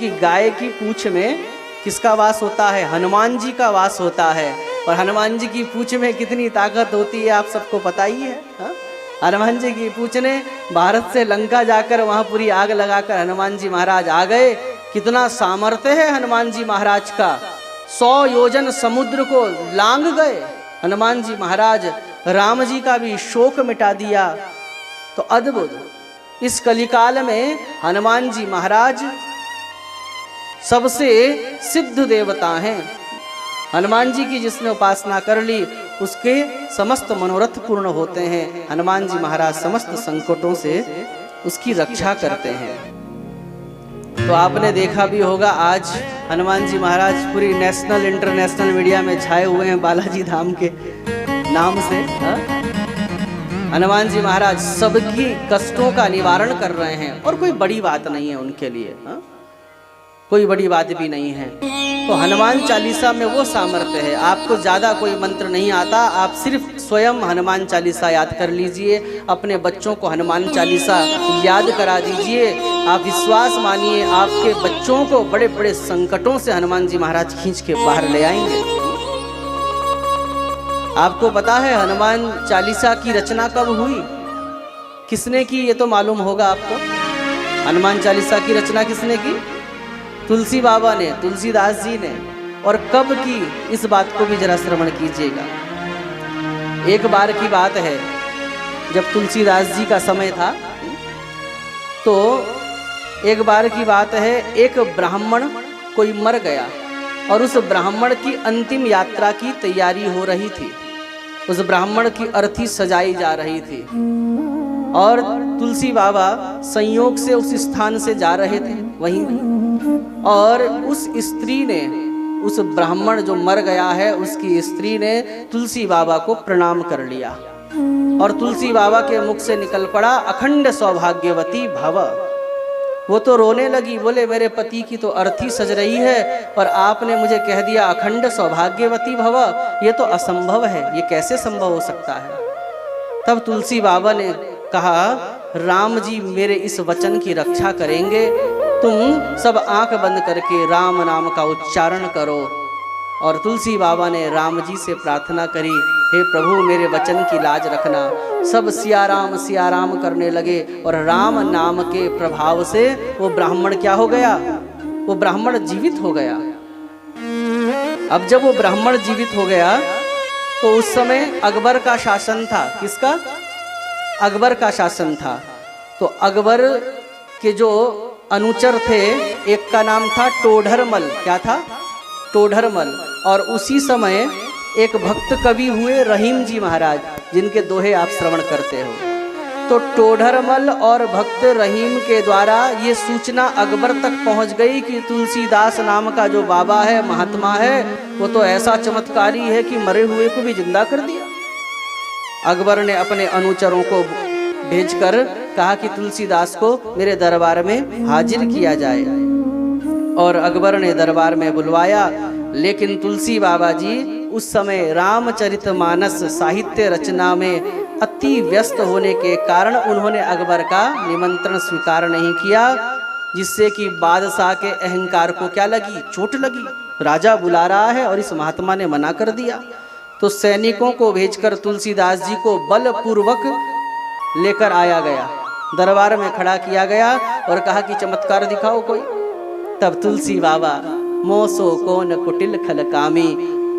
क्योंकि गाय की पूंछ में किसका वास होता है? हनुमान जी का वास होता है। और हनुमान जी की पूंछ में कितनी ताकत होती है आप सबको पता ही है। हा? हनुमान जी की पूंछ ने भारत से लंका जाकर वहां पूरी आग लगाकर हनुमान जी महाराज आ गए। कितना सामर्थ्य है हनुमान जी महाराज का। 100 योजन समुद्र को लांग गए हनुमान जी महाराज। राम जी का भी शोक मिटा दिया। तो अद्भुत इस कलिकाल में हनुमान जी महाराज सबसे सिद्ध देवता हैं। हनुमान जी की जिसने उपासना कर ली उसके समस्त मनोरथ पूर्ण होते हैं। हनुमान जी महाराज समस्त संकटों से उसकी रक्षा करते हैं। तो आपने देखा भी होगा आज हनुमान जी महाराज पूरी नेशनल इंटरनेशनल मीडिया में छाए हुए हैं बालाजी धाम के नाम से। हनुमान जी महाराज सबकी कष्टों का निवारण कर रहे हैं और कोई बड़ी बात नहीं है उनके लिए। कोई बड़ी बात भी नहीं है। तो हनुमान चालीसा में वो सामर्थ्य है। आपको ज़्यादा कोई मंत्र नहीं आता, आप सिर्फ स्वयं हनुमान चालीसा याद कर लीजिए। अपने बच्चों को हनुमान चालीसा याद करा दीजिए। आप विश्वास मानिए आपके बच्चों को बड़े बड़े संकटों से हनुमान जी महाराज खींच के बाहर ले आएंगे। आपको पता है हनुमान चालीसा की रचना कब हुई? किसने की? ये तो मालूम होगा आपको। हनुमान चालीसा की रचना किसने की? तुलसी बाबा ने, तुलसीदास जी ने। और कब की, इस बात को भी जरा श्रवण कीजिएगा। एक बार की बात है जब तुलसीदास जी का समय था, तो एक बार की बात है एक ब्राह्मण कोई मर गया और उस ब्राह्मण की अंतिम यात्रा की तैयारी हो रही थी। उस ब्राह्मण की अर्थी सजाई जा रही थी और तुलसी बाबा संयोग से उस स्थान से जा रहे थे वहीं भी। और उस स्त्री ने, उस ब्राह्मण जो मर गया है उसकी स्त्री ने तुलसी बाबा को प्रणाम कर लिया और तुलसी बाबा के मुख से निकल पड़ा अखंड सौभाग्यवती भव। वो तो रोने लगी, बोले मेरे पति की तो अर्थी सज रही है और आपने मुझे कह दिया अखंड सौभाग्यवती भव। ये तो असंभव है, ये कैसे संभव हो सकता है? तब तुलसी बाबा ने कहा राम जी मेरे इस वचन की रक्षा करेंगे। तुम सब आंख बंद करके राम नाम का उच्चारण करो। और तुलसी बाबा ने राम जी से प्रार्थना करी, हे प्रभु मेरे वचन की लाज रखना। सब सिया राम करने लगे और राम नाम के प्रभाव से वो ब्राह्मण क्या हो गया? वो ब्राह्मण जीवित हो गया। अब जब वो ब्राह्मण जीवित हो गया तो उस समय अकबर का शासन था। किसका? अकबर का शासन था। तो अकबर के जो अनुचर थे, एक का नाम था टोडरमल। क्या था? टोडरमल। और उसी समय एक भक्त कवि हुए रहीम जी महाराज, जिनके दोहे आप श्रवण करते हो। तो टोडरमल और भक्त रहीम के द्वारा ये सूचना अकबर तक पहुंच गई कि तुलसीदास नाम का जो बाबा है, महात्मा है, वो तो ऐसा चमत्कारी है कि मरे हुए को भी जिंदा कर दिया। अकबर ने अपने अनुचरों को भेजकर कहा कि तुलसीदास को मेरे दरबार में हाजिर किया जाए। और अकबर ने दरबार में बुलवाया, लेकिन तुलसी बाबा जी उस समय रामचरितमानस साहित्य रचना में अति व्यस्त होने के कारण उन्होंने अकबर का निमंत्रण स्वीकार नहीं किया, जिससे कि बादशाह के अहंकार को क्या लगी? चोट लगी। राजा बुला रहा है और इस महात्मा ने मना कर दिया। तो सैनिकों को भेजकर तुलसीदास जी को बलपूर्वक लेकर आया गया, दरबार में खड़ा किया गया और कहा कि चमत्कार दिखाओ कोई। तब तुलसी बाबा मोसो कौन कुटिल खलकामी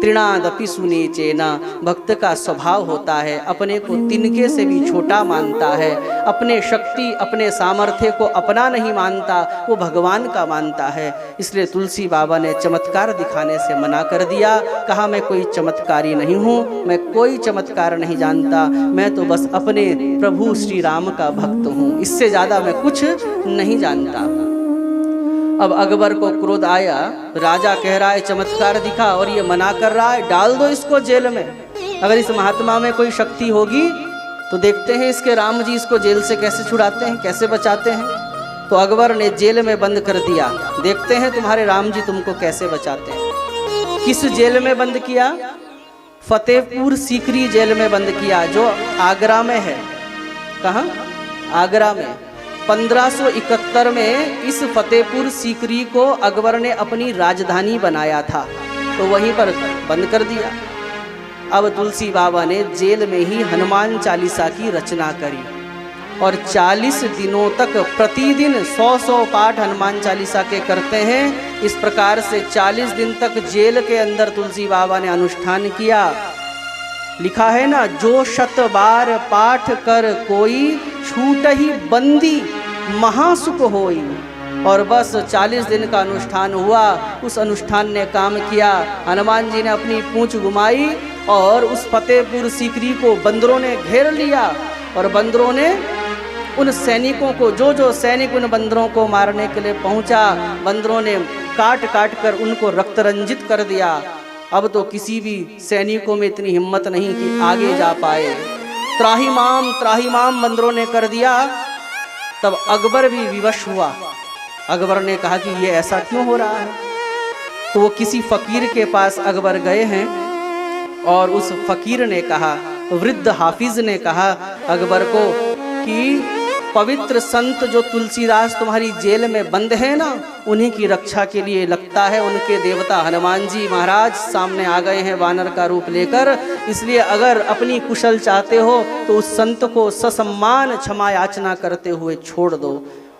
तृणादपि सुनी चेना। भक्त का स्वभाव होता है अपने को तिनके से भी छोटा मानता है, अपने शक्ति अपने सामर्थ्य को अपना नहीं मानता, वो भगवान का मानता है। इसलिए तुलसी बाबा ने चमत्कार दिखाने से मना कर दिया। कहा मैं कोई चमत्कारी नहीं हूँ, मैं कोई चमत्कार नहीं जानता, मैं तो बस अपने प्रभु श्री राम का भक्त हूँ, इससे ज़्यादा मैं कुछ नहीं जानता। अब अकबर को क्रोध आया, राजा कह रहा है चमत्कार दिखा और ये मना कर रहा है, डाल दो इसको जेल में। अगर इस महात्मा में कोई शक्ति होगी तो देखते हैं इसके राम जी इसको जेल से कैसे छुड़ाते हैं, कैसे बचाते हैं। तो अकबर ने जेल में बंद कर दिया, देखते हैं तुम्हारे राम जी तुमको कैसे बचाते हैं। किस जेल में बंद किया? फतेहपुर सीकरी जेल में बंद किया, जो आगरा में है। कहाँ? आगरा में। 1571 में इस फतेहपुर सीकरी को अकबर ने अपनी राजधानी बनाया था, तो वहीं पर बंद कर दिया। अब तुलसी बाबा ने जेल में ही हनुमान चालीसा की रचना करी और 40 दिनों तक प्रतिदिन 100 पाठ हनुमान चालीसा के करते हैं। इस प्रकार से 40 दिन तक जेल के अंदर तुलसी बाबा ने अनुष्ठान किया। लिखा है ना, जो 100 बार पाठ कर कोई, छूट ही बंदी महासुख होई। और बस 40 दिन का अनुष्ठान हुआ। उस अनुष्ठान ने काम किया। हनुमान जी ने अपनी पूंछ घुमाई और उस फतेहपुर सीकरी को बंदरों ने घेर लिया और बंदरों ने उन सैनिकों को, जो सैनिक उन बंदरों को मारने के लिए पहुंचा, बंदरों ने काट काट कर उनको रक्त रंजित कर दिया। अब तो किसी भी सैनिकों में इतनी हिम्मत नहीं कि आगे जा पाए। त्राहिमाम बंदरों ने कर दिया। तब अकबर भी विवश हुआ। अकबर ने कहा कि ये ऐसा क्यों हो रहा है। तो वो किसी फकीर के पास अकबर गए हैं और उस फकीर ने कहा, वृद्ध हाफिज ने कहा अकबर को कि पवित्र संत जो तुलसीदास तुम्हारी जेल में बंद है ना, उन्हीं की रक्षा के लिए लगता है उनके देवता हनुमान जी महाराज सामने आ गए हैं वानर का रूप लेकर। इसलिए अगर अपनी कुशल चाहते हो तो उस संत को ससम्मान क्षमा याचना करते हुए छोड़ दो।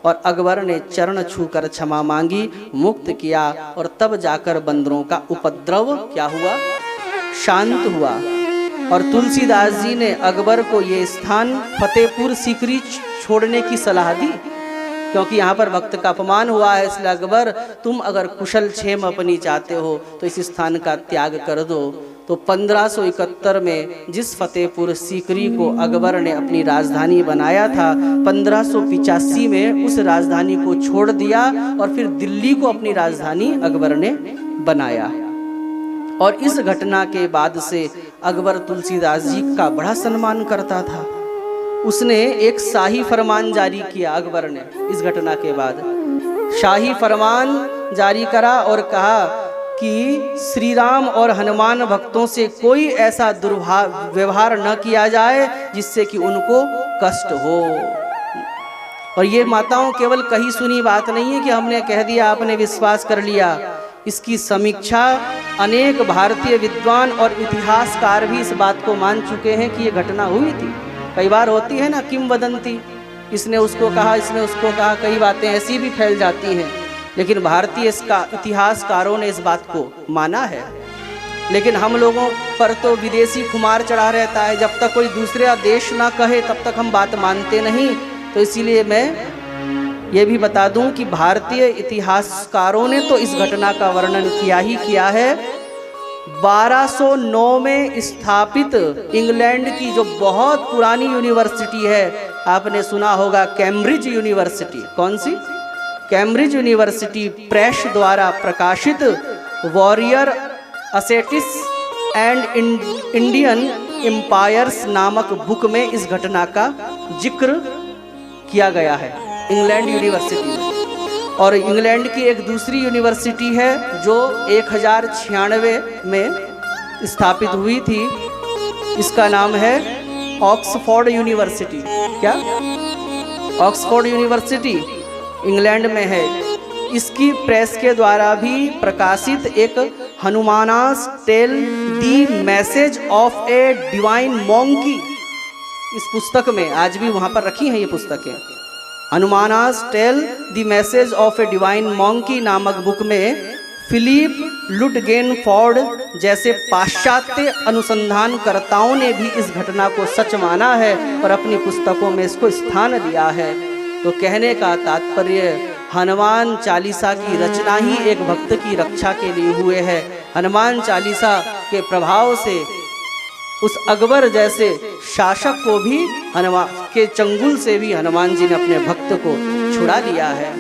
और अकबर ने चरण छूकर क्षमा मांगी, मुक्त किया और तब जाकर बंदरों का उपद्रव क्या हुआ, शांत हुआ। और तुलसीदास जी ने अकबर को ये स्थान फतेहपुर सीकरी छोड़ने की सलाह दी, क्योंकि यहाँ पर भक्त का अपमान हुआ है। इसलिए अकबर, तुम अगर कुशल क्षेम अपनी चाहते हो तो इस स्थान का त्याग कर दो। तो 1571 में जिस फतेहपुर सीकरी को अकबर ने अपनी राजधानी बनाया था, 1585 में उस राजधानी को छोड़ दिया और फिर दिल्ली को अपनी राजधानी अकबर ने बनाया। और इस घटना के बाद से अकबर तुलसीदास जी का बड़ा सम्मान करता था। उसने एक शाही फरमान जारी किया अकबर ने। इस घटना के बाद शाही फरमान जारी करा और कहा कि श्री राम और हनुमान भक्तों से कोई ऐसा दुर्व्यवहार न किया जाए जिससे कि उनको कष्ट हो। और ये माताओं केवल कही सुनी बात नहीं है कि हमने कह दिया आपने विश्वास कर लिया। इसकी समीक्षा अनेक भारतीय विद्वान और इतिहासकार भी इस बात को मान चुके हैं कि ये घटना हुई थी। कई बार होती है ना किंवदंती, इसने उसको कहा, इसने उसको कहा, कई बातें ऐसी भी फैल जाती हैं। लेकिन भारतीय इतिहासकारों ने इस बात को माना है। लेकिन हम लोगों पर तो विदेशी खुमार चढ़ा रहता है, जब तक कोई दूसरा देश ना कहे तब तक हम बात मानते नहीं। तो इसीलिए मैं ये भी बता दूं कि भारतीय इतिहासकारों ने तो इस घटना का वर्णन किया ही किया है। 1209 में स्थापित इंग्लैंड की जो बहुत पुरानी यूनिवर्सिटी है, आपने सुना होगा कैम्ब्रिज यूनिवर्सिटी। कौन सी? कैम्ब्रिज यूनिवर्सिटी प्रेस द्वारा प्रकाशित वॉरियर असेटिस एंड इंडियन एम्पायर्स नामक बुक में इस घटना का जिक्र किया गया है, इंग्लैंड यूनिवर्सिटी में। और इंग्लैंड की एक दूसरी यूनिवर्सिटी है जो 1096 में स्थापित हुई थी। इसका नाम है ऑक्सफोर्ड यूनिवर्सिटी। क्या? ऑक्सफोर्ड यूनिवर्सिटी इंग्लैंड में है। इसकी प्रेस के द्वारा भी प्रकाशित एक Hanuman's tale the message of a divine monkey, इस पुस्तक में आज भी वहाँ पर रखी हैं ये पुस्तकें। Hanuman's tale the message of a divine monkey नामक बुक में फिलिप लुटगेनफोर्ड जैसे पाश्चात्य अनुसंधानकर्ताओं ने भी इस घटना को सच माना है और अपनी पुस्तकों में इसको स्थान दिया है। तो कहने का तात्पर्य, हनुमान चालीसा की रचना ही एक भक्त की रक्षा के लिए हुए है। हनुमान चालीसा के प्रभाव से उस अकबर जैसे शासक को भी हनुमान के चंगुल से भी हनुमान जी ने अपने भक्त को छुड़ा लिया है।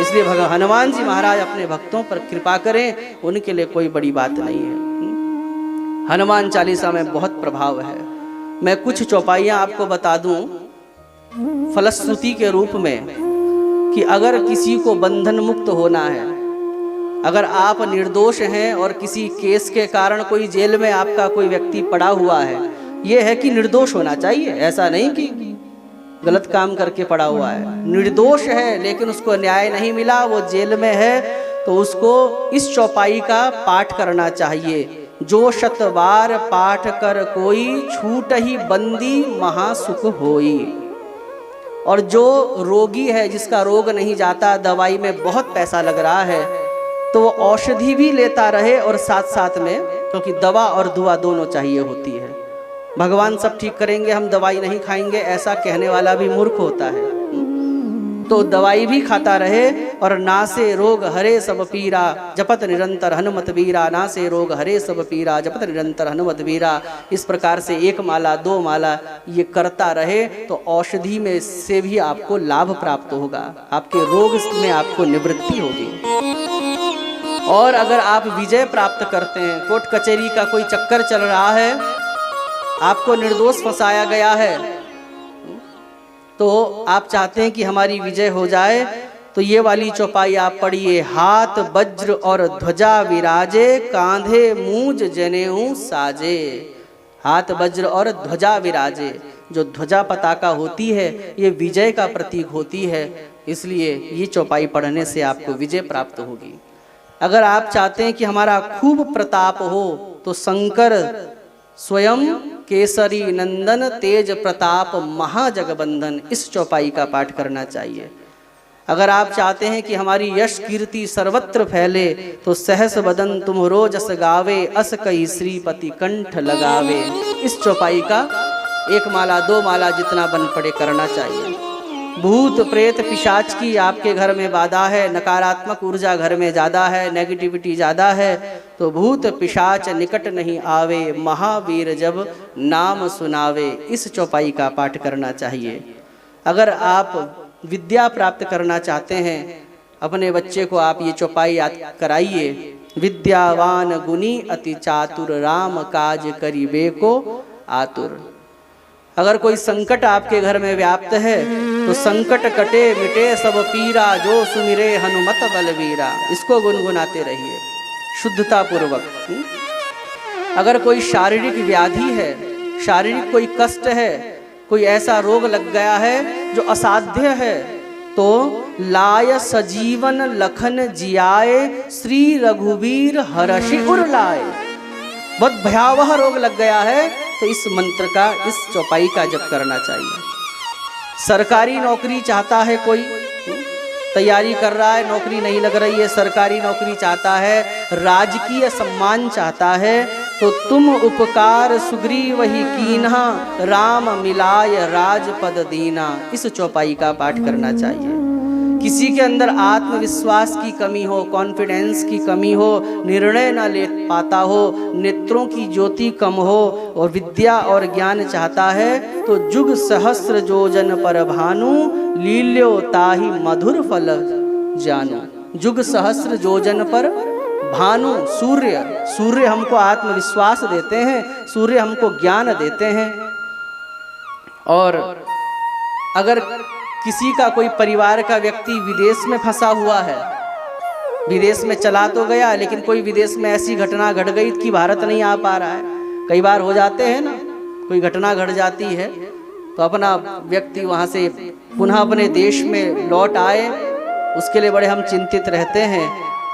इसलिए हनुमान जी महाराज अपने भक्तों पर कृपा करें, उनके लिए कोई बड़ी बात नहीं है। हनुमान चालीसा में बहुत प्रभाव है। मैं कुछ चौपाइयाँ आपको बता दूं फलश्रुति के रूप में कि अगर किसी को बंधन मुक्त होना है, अगर आप निर्दोष हैं और किसी केस के कारण कोई जेल में आपका कोई व्यक्ति पड़ा हुआ है, ये है कि निर्दोष होना चाहिए, ऐसा नहीं कि गलत काम करके पड़ा हुआ है, निर्दोष है लेकिन उसको न्याय नहीं मिला, वो जेल में है, तो उसको इस चौपाई का पाठ करना चाहिए। जो शतवार पाठ कर कोई, छूट ही बंदी महासुख होई। और जो रोगी है, जिसका रोग नहीं जाता, दवाई में बहुत पैसा लग रहा है, तो वो औषधि भी लेता रहे और साथ साथ में, क्योंकि दवा और दुआ दोनों चाहिए होती है। भगवान सब ठीक करेंगे, हम दवाई नहीं खाएंगे, ऐसा कहने वाला भी मूर्ख होता है। तो दवाई भी खाता रहे और नासे रोग हरे सब पीरा, जपत निरंतर हनुमत वीरा। नासे रोग हरे सब पीरा, जपत निरंतर हनुमत वीरा। इस प्रकार से 1 माला 2 माला ये करता रहे तो औषधि में से भी आपको लाभ प्राप्त होगा, आपके रोग में आपको निवृत्ति होगी। और अगर आप विजय प्राप्त करते हैं, कोर्ट कचहरी का कोई चक्कर चल रहा है, आपको निर्दोष फंसाया गया है, तो आप चाहते हैं कि हमारी विजय हो जाए, तो ये वाली चौपाई आप पढ़िए। हाथ वज्र और ध्वजा विराजे, कांधे मूज जनेऊ साजे। हाथ वज्र और ध्वजा विराजे, जो ध्वजा पताका होती है ये विजय का प्रतीक होती है, इसलिए ये चौपाई पढ़ने से आपको विजय प्राप्त होगी। अगर आप चाहते हैं कि हमारा खूब प्रताप हो, तो शंकर स्वयं केसरी नंदन तेज प्रताप महाजगबंधन, इस चौपाई का पाठ करना चाहिए। अगर आप चाहते हैं कि हमारी यश कीर्ति सर्वत्र फैले, तो सहस बदन तुम्हरो जस गावे, अस कई श्रीपति कंठ लगावे। इस चौपाई का 1 माला 2 माला जितना बन पड़े करना चाहिए। भूत प्रेत पिशाच की आपके घर में बाधा है, नकारात्मक ऊर्जा घर में ज़्यादा है, नेगेटिविटी ज़्यादा है, तो भूत पिशाच निकट नहीं आवे, महावीर जब नाम सुनावे। इस चौपाई का पाठ करना चाहिए। अगर आप विद्या प्राप्त करना चाहते हैं, अपने बच्चे को आप ये चौपाई याद कराइए। विद्यावान गुनी अति चातुर, राम काज करिबे को आतुर। अगर कोई संकट आपके घर में व्याप्त है, तो संकट कटे मिटे सब पीरा, जो सुमिरे हनुमत बलवीरा। इसको गुनगुनाते रहिए शुद्धता पूर्वक। अगर कोई शारीरिक व्याधि है, शारीरिक कोई कष्ट है, कोई ऐसा रोग लग गया है जो असाध्य है, तो लाय सजीवन लखन जियाए, श्री रघुवीर हर्षि उर लाए। बहुत भयावह रोग लग गया है, तो इस मंत्र का, इस चौपाई का जप करना चाहिए। सरकारी नौकरी चाहता है, कोई तैयारी कर रहा है, नौकरी नहीं लग रही है, सरकारी नौकरी चाहता है, राजकीय सम्मान चाहता है, तो तुम उपकार सुग्रीव ही कीन्हा, राम मिलाय राजपद दीना। इस चौपाई का पाठ करना चाहिए। किसी के अंदर आत्मविश्वास की कमी हो, कॉन्फिडेंस की कमी हो, निर्णय न ले पाता हो, नेत्रों की ज्योति कम हो और विद्या और ज्ञान चाहता है, तो जुग सहस्र जोजन पर भानु, लील्यो ताहि मधुर फल जानु। जुग सहस्र जोजन पर भानु, सूर्य हमको आत्मविश्वास देते हैं, सूर्य हमको ज्ञान देते हैं। और अगर किसी का, कोई परिवार का व्यक्ति विदेश में फंसा हुआ है, विदेश में चला तो गया, लेकिन कोई विदेश में ऐसी घटना घट गई कि भारत नहीं आ पा रहा है, कई बार हो जाते हैं ना, कोई घटना घट जाती है, तो अपना व्यक्ति वहाँ से पुनः अपने देश में लौट आए, उसके लिए बड़े हम चिंतित रहते हैं।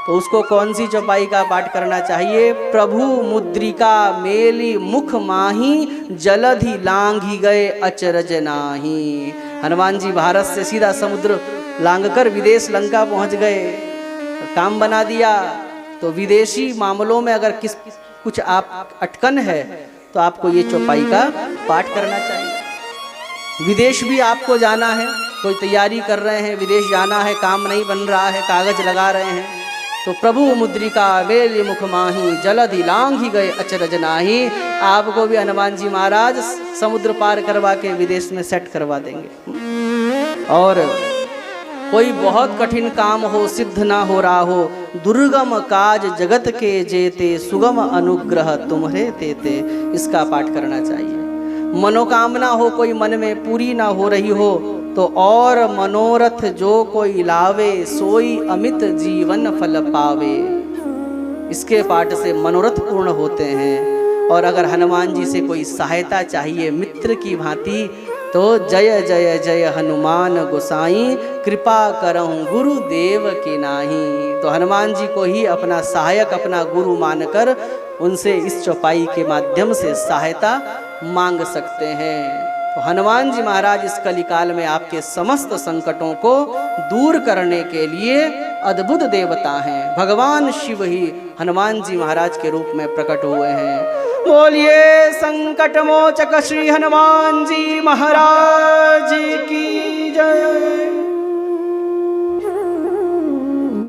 तो उसको कौन सी चौपाई का पाठ करना चाहिए? प्रभु मुद्रिका मेली मुख माही, जलधि लांघी गए अचरज नाही। हनुमान जी भारत से सीधा समुद्र लांघकर विदेश लंका पहुंच गए, काम बना दिया। तो विदेशी मामलों में अगर कुछ आप अटकन है, तो आपको ये चौपाई का पाठ करना चाहिए। विदेश भी आपको जाना है, कोई तैयारी कर रहे हैं, विदेश जाना है, काम नहीं बन रहा है, कागज लगा रहे हैं, तो प्रभु मुद्रिका बेली मुख माही, जलधि लांघी गए अचरज नाही। आपको भी हनुमान जी महाराज समुद्र पार करवा के विदेश में सेट करवा देंगे। और कोई बहुत कठिन काम हो, सिद्ध ना हो रहा हो, दुर्गम काज जगत के जेते, सुगम अनुग्रह तुम्हारे तेते, इसका पाठ करना चाहिए। मनोकामना हो कोई मन में पूरी ना हो रही हो, तो और मनोरथ जो कोई लावे, सोई अमित जीवन फल पावे। इसके पाठ से मनोरथ पूर्ण होते हैं। और अगर हनुमान जी से कोई सहायता चाहिए मित्र की भांति, तो तो जय जय जय हनुमान गोसाई, कृपा करहूँ गुरुदेव की नाही। तो हनुमान जी को ही अपना सहायक, अपना गुरु मानकर उनसे इस चौपाई के माध्यम से सहायता मांग सकते हैं। तो हनुमान जी महाराज इस कलिकाल में आपके समस्त संकटों को दूर करने के लिए अद्भुत देवता हैं। भगवान शिव ही हनुमान जी महाराज के रूप में प्रकट हुए हैं। बोलिए संकट मोचक श्री हनुमान जी महाराज की जय।